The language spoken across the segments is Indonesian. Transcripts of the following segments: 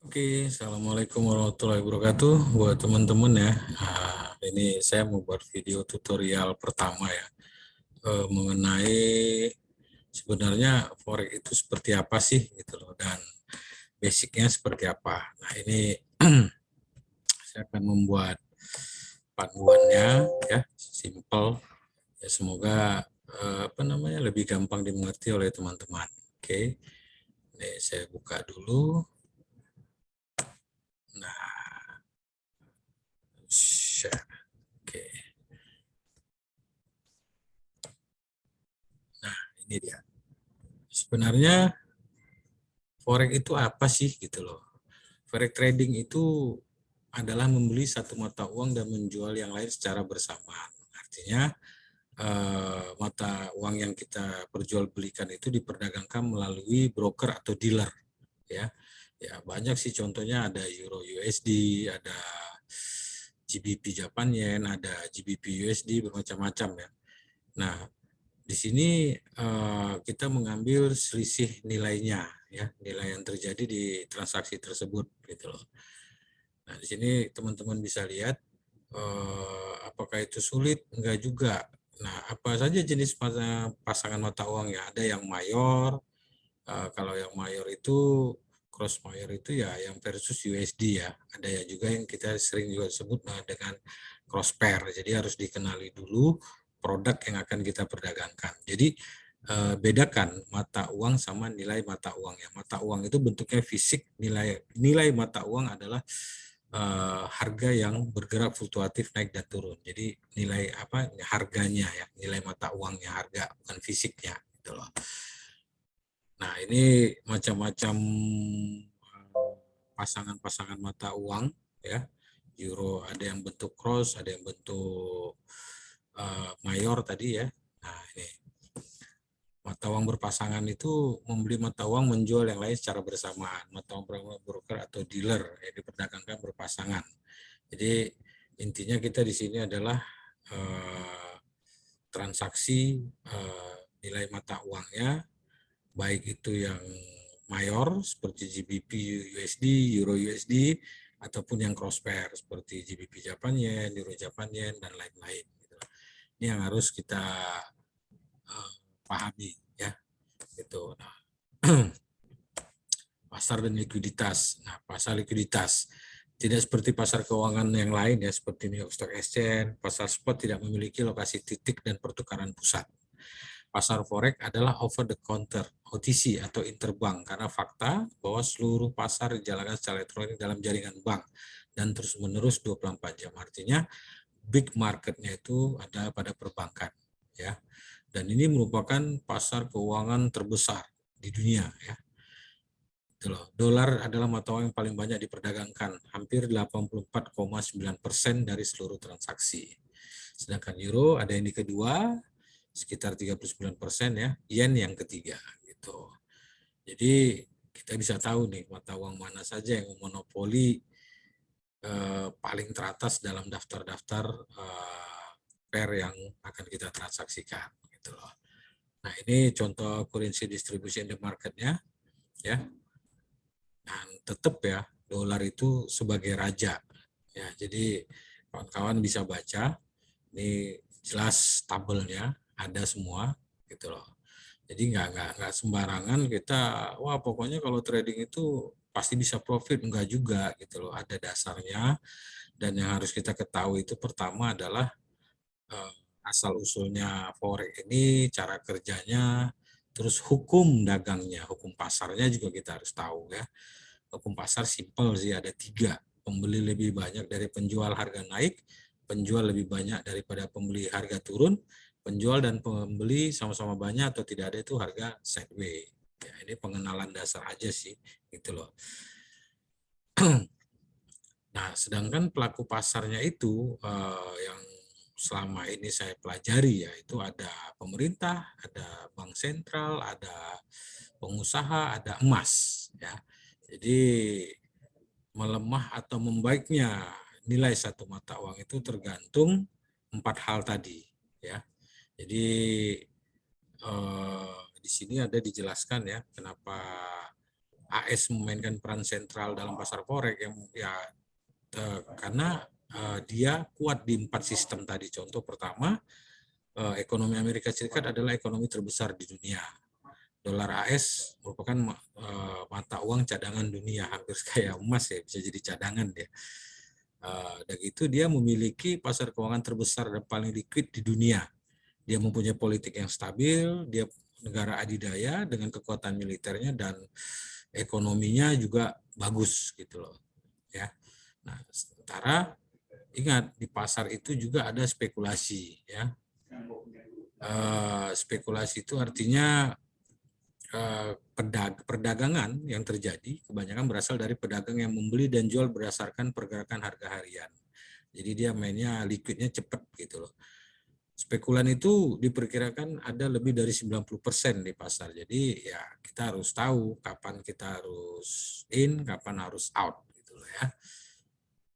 Oke, Assalamualaikum warahmatullahi wabarakatuh buat teman-teman ya. Ini saya mau buat video tutorial pertama ya mengenai sebenarnya forex itu seperti apa sih gitu loh dan basicnya seperti apa. Nah ini saya akan membuat panduannya ya, simple ya semoga lebih gampang dimengerti oleh teman-teman. Oke, ini saya buka dulu. Nah, share. Oke. Nah, ini dia. Sebenarnya forex itu apa sih gitu loh. Forex trading itu adalah membeli satu mata uang dan menjual yang lain secara bersamaan. Artinya mata uang yang kita perjualbelikan itu diperdagangkan melalui broker atau dealer ya. Ya banyak sih contohnya ada Euro USD, ada GBP Japan Yen, ada GBP USD bermacam-macam ya. Nah, di sini kita mengambil selisih nilainya, ya nilai yang terjadi di transaksi tersebut, gitu loh. Nah, di sini teman-teman bisa lihat apakah itu sulit? Enggak juga. Nah, apa saja jenis pasangan mata uang ya? Ada yang mayor. Kalau yang mayor itu cross mayor itu ya yang versus USD ya. Ada ya juga yang kita sering juga sebut dengan cross pair. Jadi harus dikenali dulu produk yang akan kita perdagangkan. Jadi bedakan mata uang sama nilai mata uang ya. Mata uang itu bentuknya fisik, nilai mata uang adalah harga yang bergerak fluktuatif naik dan turun. Jadi nilai apa harganya ya, nilai mata uangnya harga bukan fisiknya gitu loh. Nah, ini macam-macam pasangan-pasangan mata uang ya. Euro ada yang bentuk cross, ada yang bentuk mayor tadi ya. Nah, ini mata uang berpasangan itu membeli mata uang menjual yang lain secara bersamaan. Mata uang broker atau dealer yang diperdagangkan berpasangan. Jadi intinya kita di sini adalah transaksi nilai mata uangnya baik itu yang mayor seperti GBP USD, Euro USD, ataupun yang cross pair seperti GBP Japan Yen, Euro Japan Yen, dan lain-lain. Ini yang harus kita pahami ya. Gitu. Nah, pasar dan likuiditas. Nah, pasar likuiditas tidak seperti pasar keuangan yang lain ya, seperti New York Stock Exchange, pasar spot tidak memiliki lokasi titik dan pertukaran pusat. Pasar forex adalah over the counter OTC atau interbank karena fakta bahwa seluruh pasar dijalankan secara elektronik dalam jaringan bank dan terus-menerus 24 jam. Artinya big marketnya itu ada pada perbankan ya. Dan ini merupakan pasar keuangan terbesar di dunia ya. Dolar adalah mata uang yang paling banyak diperdagangkan, hampir 84,9% dari seluruh transaksi. Sedangkan euro ada yang di kedua, sekitar 39% ya, yen yang ketiga gitu. Jadi kita bisa tahu nih mata uang mana saja yang memonopoli paling teratas dalam daftar-daftar pair yang akan kita transaksikan gitu loh. Nah, ini contoh currency distribution the marketnya ya. Dan tetap ya dolar itu sebagai raja. Ya, jadi kawan-kawan bisa baca ini jelas tabelnya ada semua gitu loh. Jadi nggak sembarangan kita wah pokoknya kalau trading itu pasti bisa profit enggak juga gitu loh. Ada dasarnya dan yang harus kita ketahui itu pertama adalah eh, asal usulnya forex ini, cara kerjanya, terus hukum dagangnya, hukum pasarnya juga kita harus tahu ya. Hukum pasar simpel sih ada tiga. Pembeli lebih banyak dari penjual harga naik, penjual lebih banyak daripada pembeli harga turun, penjual dan pembeli sama-sama banyak atau tidak ada itu harga sideways. Ya, ini pengenalan dasar aja sih gitu loh. Nah, sedangkan pelaku pasarnya itu yang selama ini saya pelajari ya itu ada pemerintah, ada bank sentral, ada pengusaha, ada emas ya. Jadi melemah atau membaiknya nilai satu mata uang itu tergantung empat hal tadi ya. Jadi di sini ada dijelaskan ya kenapa AS memainkan peran sentral dalam pasar forex yang ya karena dia kuat di 4 sistem tadi. Contoh pertama, ekonomi Amerika Serikat adalah ekonomi terbesar di dunia. Dolar AS merupakan mata uang cadangan dunia, hampir kayak emas ya, bisa jadi cadangan dia. Dan itu dia memiliki pasar keuangan terbesar dan paling liquid di dunia. Dia mempunyai politik yang stabil, dia negara adidaya dengan kekuatan militernya dan ekonominya juga bagus gitu loh. Ya. Nah, sementara ingat di pasar itu juga ada spekulasi ya. Spekulasi itu artinya perdagangan yang terjadi kebanyakan berasal dari pedagang yang membeli dan jual berdasarkan pergerakan harga harian. Jadi dia mainnya liquidnya cepat gitu loh. Spekulan itu diperkirakan ada lebih dari 90% di pasar. Jadi ya kita harus tahu kapan kita harus in, kapan harus out gitu loh ya.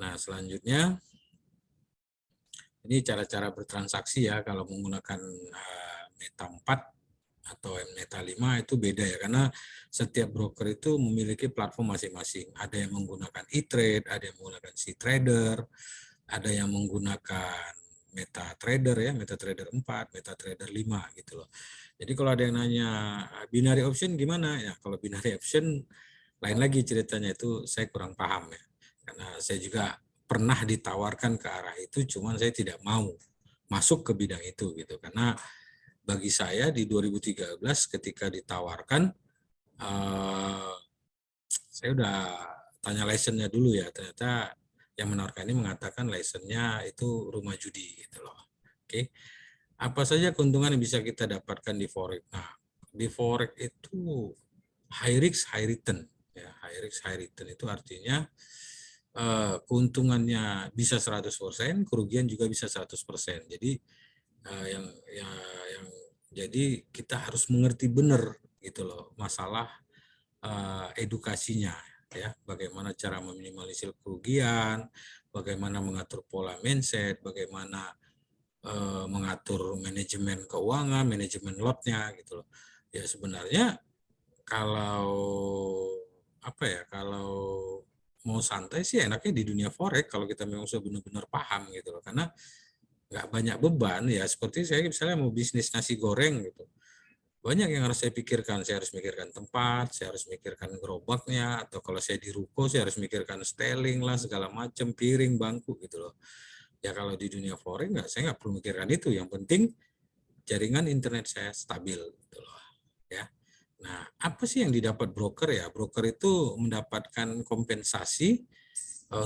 Nah, selanjutnya ini cara-cara bertransaksi ya kalau menggunakan Meta 4 atau Meta 5 itu beda ya karena setiap broker itu memiliki platform masing-masing. Ada yang menggunakan e-trade, ada yang menggunakan C-trader, ada yang menggunakan MetaTrader ya, MetaTrader 4, MetaTrader 5 gitu loh. Jadi kalau ada yang nanya binary option gimana ya, kalau binary option lain lagi ceritanya, itu saya kurang paham ya. Karena saya juga pernah ditawarkan ke arah itu, cuman saya tidak mau masuk ke bidang itu gitu. Karena bagi saya di 2013 ketika ditawarkan, saya udah tanya license-nya dulu ya, ternyata yang menawarkan ini mengatakan license-nya itu rumah judi gitu loh. Oke. Apa saja keuntungan yang bisa kita dapatkan di forex? Nah, di forex itu high risk high return ya. High risk high return itu artinya keuntungannya bisa 100%, kerugian juga bisa 100%. Jadi yang jadi kita harus mengerti benar gitu loh masalah edukasinya ya, bagaimana cara meminimalisir kerugian, bagaimana mengatur pola mindset, bagaimana mengatur manajemen keuangan, manajemen lotnya gitu loh. Ya sebenarnya kalau apa ya, kalau mau santai sih enaknya di dunia forex kalau kita memang sudah benar-benar paham gitu loh, karena nggak banyak beban ya. Seperti saya misalnya mau bisnis nasi goreng gitu, banyak yang harus saya pikirkan. Saya harus mikirkan tempat, saya harus mikirkan gerobaknya, atau kalau saya di ruko saya harus mikirkan styling lah segala macam, piring, bangku gitu loh. Ya kalau di dunia forex saya nggak perlu mikirkan itu. Yang penting jaringan internet saya stabil gitu loh ya. Nah, apa sih yang didapat broker ya? Broker itu mendapatkan kompensasi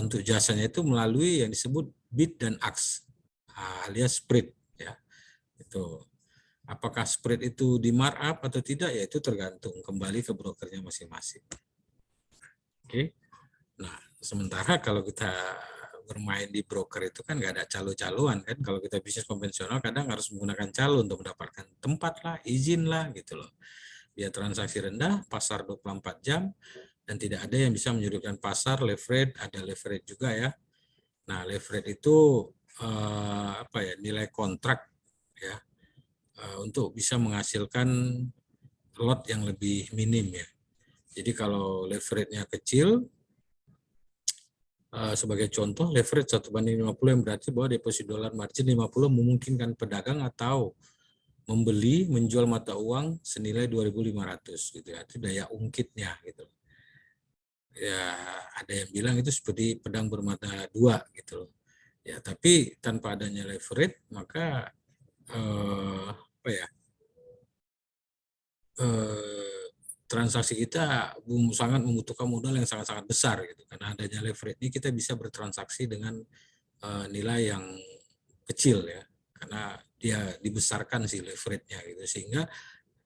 untuk jasanya itu melalui yang disebut bid dan ask alias spread ya. Itu apakah spread itu di markup atau tidak ya itu tergantung kembali ke brokernya masing-masing. Oke. Nah, sementara kalau kita bermain di broker itu kan nggak ada calo-caloan kan. Kalau kita bisnis konvensional kadang harus menggunakan calo untuk mendapatkan tempat lah, izin lah gitu loh. Biaya transaksi rendah, pasar 24 jam, dan tidak ada yang bisa menyuruhkan pasar. Leverage, ada leverage juga ya. Nah, leverage itu apa ya, nilai kontrak ya, untuk bisa menghasilkan lot yang lebih minim ya. Jadi kalau leverage-nya kecil, sebagai contoh leverage 1:50 yang berarti bahwa deposit dolar margin 50 memungkinkan pedagang atau membeli menjual mata uang senilai 2.500 gitu ya. Itu daya ungkitnya gitu. Ya ada yang bilang itu seperti pedang bermata dua gitu loh. Ya tapi tanpa adanya leverage maka apa ya, transaksi kita sangat membutuhkan modal yang sangat-sangat besar gitu. Karena adanya leverage ini kita bisa bertransaksi dengan nilai yang kecil ya, karena dia dibesarkan si leverage-nya gitu, sehingga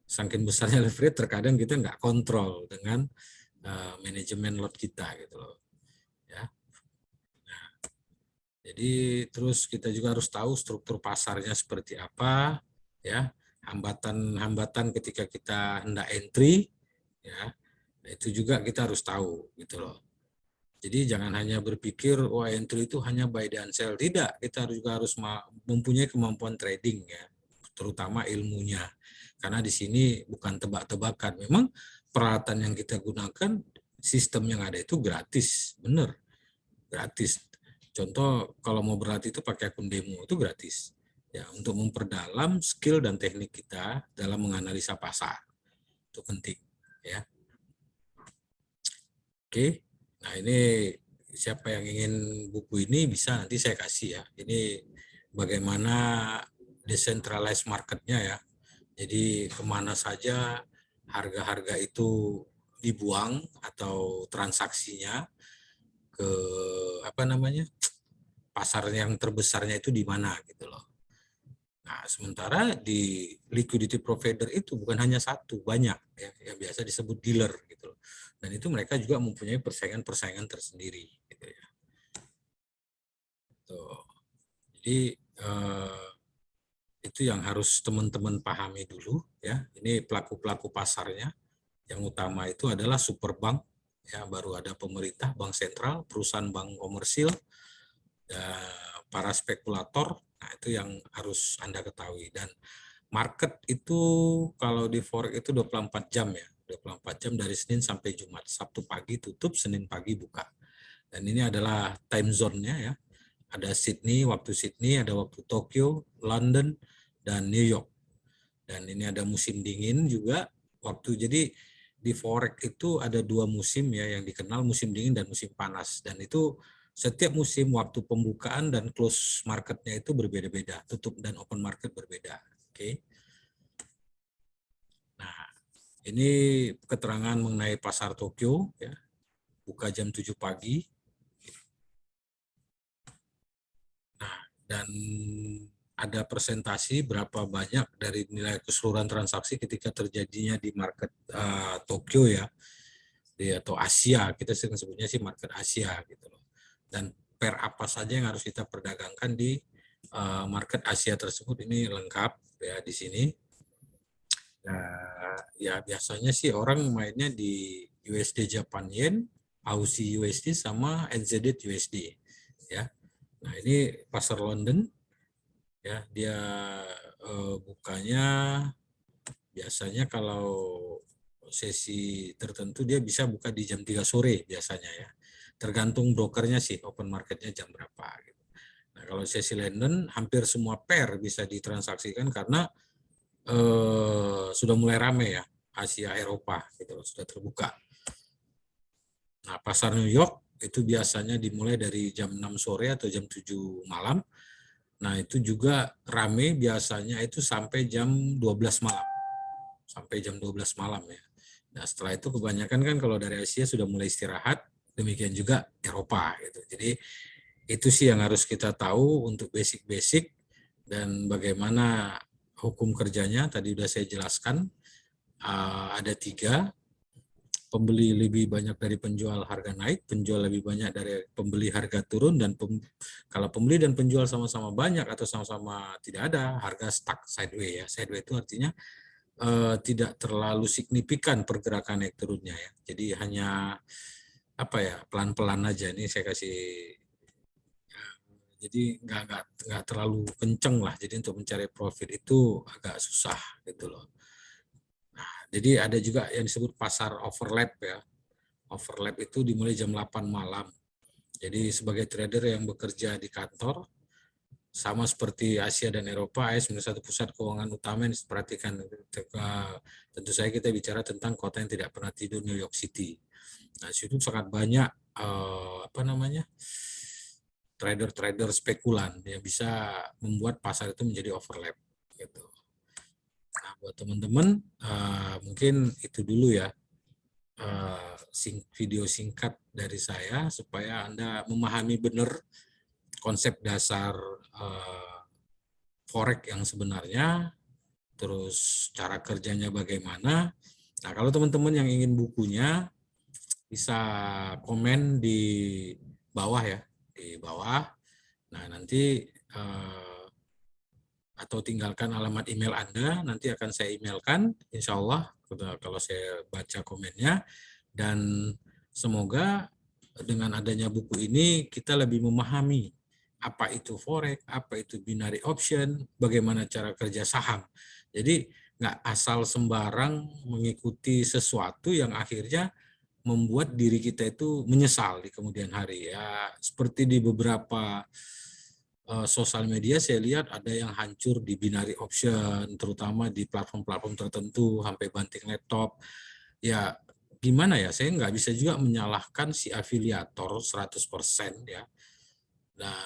saking besarnya leverage terkadang kita nggak kontrol dengan manajemen lot kita gitu loh ya. Nah, jadi terus kita juga harus tahu struktur pasarnya seperti apa ya, hambatan-hambatan ketika kita hendak entry ya, itu juga kita harus tahu gitu loh. Jadi jangan hanya berpikir wah entry itu hanya buy dan sell. Tidak, kita juga harus mempunyai kemampuan trading ya, terutama ilmunya. Karena di sini bukan tebak-tebakan. Memang peralatan yang kita gunakan, sistem yang ada itu gratis, bener, gratis. Contoh kalau mau berlatih itu pakai akun demo itu gratis. Ya, untuk memperdalam skill dan teknik kita dalam menganalisa pasar. Itu penting, ya. Oke. Nah, ini siapa yang ingin buku ini bisa nanti saya kasih ya. Ini bagaimana decentralized marketnya ya. Jadi kemana saja harga-harga itu dibuang atau transaksinya ke apa namanya pasar yang terbesarnya itu di mana gitu loh. Nah, sementara di liquidity provider itu bukan hanya satu, banyak ya, yang biasa disebut dealer gitu loh. Dan itu mereka juga mempunyai persaingan-persaingan tersendiri gitu ya. Tuh. Jadi itu yang harus teman-teman pahami dulu ya. Ini pelaku-pelaku pasarnya. Yang utama itu adalah super bank, ya, baru ada pemerintah, bank sentral, perusahaan bank komersil, ya, para spekulator. Nah, itu yang harus Anda ketahui. Dan market itu kalau di forex itu 24 jam ya. 24 jam dari Senin sampai Jumat. Sabtu pagi tutup, Senin pagi buka. Dan ini adalah time zone-nya ya. Ada waktu Sydney, ada waktu Tokyo, London, dan New York. Dan ini ada musim dingin juga. Jadi di forex itu ada 2 musim ya yang dikenal, musim dingin dan musim panas. Dan itu setiap musim waktu pembukaan dan close marketnya itu berbeda-beda, tutup dan open market berbeda. Oke. Nah, ini keterangan mengenai pasar Tokyo ya. Buka jam 7 pagi. Nah, dan ada presentasi berapa banyak dari nilai keseluruhan transaksi ketika terjadinya di market Tokyo ya, atau Asia, kita sering sebutnya sih market Asia gitu loh. Dan per apa saja yang harus kita perdagangkan di market Asia tersebut, ini lengkap ya di sini. Nah, ya biasanya sih orang mainnya di USD Japan Yen, Aussie USD sama NZD USD ya. Nah, ini pasar London ya, dia bukanya biasanya kalau sesi tertentu dia bisa buka di jam 3 sore biasanya ya. Tergantung brokernya sih open marketnya jam berapa gitu. Nah, kalau sesi London hampir semua pair bisa ditransaksikan karena sudah mulai ramai ya, Asia Eropa gitu sudah terbuka. Nah, pasar New York itu biasanya dimulai dari jam 6 sore atau jam 7 malam. Nah, itu juga rame biasanya itu sampai jam 12 malam. Sampai jam 12 malam ya. Nah, setelah itu kebanyakan kan kalau dari Asia sudah mulai istirahat, demikian juga Eropa gitu. Jadi itu sih yang harus kita tahu untuk basic-basic dan bagaimana hukum kerjanya tadi sudah saya jelaskan. Ada 3, pembeli lebih banyak dari penjual harga naik, penjual lebih banyak dari pembeli harga turun, dan kalau pembeli dan penjual sama-sama banyak atau sama-sama tidak ada, harga stuck sideways ya. Sideways itu artinya tidak terlalu signifikan pergerakan naik turunnya ya. Jadi hanya apa ya, pelan-pelan aja. Ini saya kasih jadi nggak terlalu kenceng lah. Jadi untuk mencari profit itu agak susah gitu loh. Nah, jadi ada juga yang disebut pasar overlap ya. Overlap itu dimulai jam 8 malam. Jadi sebagai trader yang bekerja di kantor, sama seperti Asia dan Eropa, AS menjadi satu pusat keuangan utama yang diperhatikan. Tentu saja kita bicara tentang kota yang tidak pernah tidur, New York City. Nah, situ sangat banyak trader-trader spekulan yang bisa membuat pasar itu menjadi overlap. Gitu. Nah, buat teman-teman, mungkin itu dulu ya. Video singkat dari saya supaya Anda memahami benar konsep dasar forex yang sebenarnya, terus cara kerjanya bagaimana. Nah, kalau teman-teman yang ingin bukunya bisa komen di bawah ya, di bawah. Nah, nanti atau tinggalkan alamat email Anda, nanti akan saya emailkan, insya Allah kalau saya baca komennya. Dan semoga dengan adanya buku ini kita lebih memahami apa itu forex, apa itu binary option, bagaimana cara kerja saham. Jadi nggak asal sembarang mengikuti sesuatu yang akhirnya membuat diri kita itu menyesal di kemudian hari. Ya, seperti di beberapa sosial media saya lihat ada yang hancur di binary option, terutama di platform-platform tertentu sampai banting laptop. Ya, gimana ya, saya nggak bisa juga menyalahkan si afiliator 100% ya. Nah,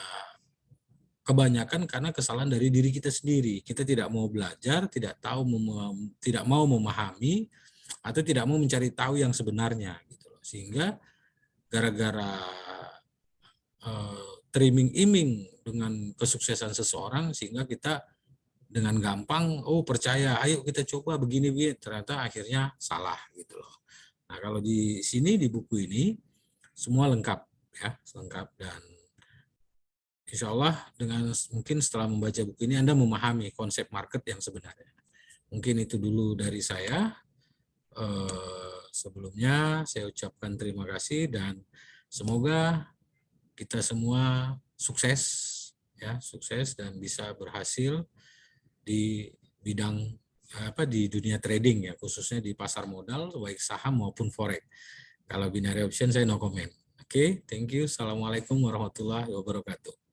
kebanyakan karena kesalahan dari diri kita sendiri. Kita tidak mau belajar, tidak tahu, tidak mau memahami, atau tidak mau mencari tahu yang sebenarnya. Gitu loh. Sehingga gara-gara teriming-iming dengan kesuksesan seseorang, sehingga kita dengan gampang, oh percaya, ayo kita coba begini, ternyata akhirnya salah gitu loh. Nah kalau di sini di buku ini semua lengkap ya, lengkap, dan insya Allah dengan mungkin setelah membaca buku ini Anda memahami konsep market yang sebenarnya. Mungkin itu dulu dari saya. Sebelumnya saya ucapkan terima kasih dan semoga kita semua sukses ya, sukses dan bisa berhasil di bidang di dunia trading ya, khususnya di pasar modal baik saham maupun forex. Kalau binary option saya no comment. Oke, thank you. Assalamualaikum warahmatullahi wabarakatuh.